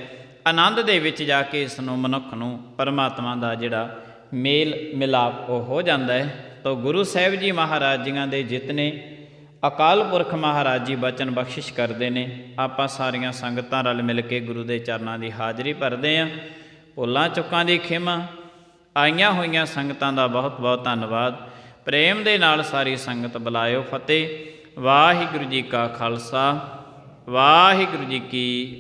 ਆਨੰਦ ਦੇ ਵਿੱਚ ਜਾ ਕੇ ਇਸ ਨੂੰ ਮਨੁੱਖ ਨੂੰ ਪਰਮਾਤਮਾ ਦਾ ਜਿਹੜਾ ਮੇਲ ਮਿਲਾਪ ਉਹ ਹੋ ਜਾਂਦਾ ਹੈ। ਤਾਂ ਗੁਰੂ ਸਾਹਿਬ ਜੀ ਮਹਾਰਾਜ ਜੀਆਂ ਦੇ ਜਿਤਨੇ ਅਕਾਲ ਪੁਰਖ ਮਹਾਰਾਜ ਜੀ ਬਚਨ ਬਖਸ਼ਿਸ਼ ਕਰਦੇ ਨੇ, ਆਪਾਂ ਸਾਰੀਆਂ ਸੰਗਤਾਂ ਰਲ ਮਿਲ ਕੇ ਗੁਰੂ ਦੇ ਚਰਨਾਂ ਦੀ ਹਾਜ਼ਰੀ ਭਰਦੇ ਹਾਂ। ਭੁੱਲਾਂ ਚੁੱਕਾਂ ਦੀ ਖਿਮਾ, ਆਈਆਂ ਹੋਈਆਂ ਸੰਗਤਾਂ ਦਾ ਬਹੁਤ ਬਹੁਤ ਧੰਨਵਾਦ। ਪ੍ਰੇਮ ਦੇ ਨਾਲ ਸਾਰੀ ਸੰਗਤ ਬੁਲਾਇਓ ਫਤਿਹ। ਵਾਹਿਗੁਰੂ ਜੀ ਕਾ ਖਾਲਸਾ, ਵਾਹਿਗੁਰੂ ਜੀ ਕੀ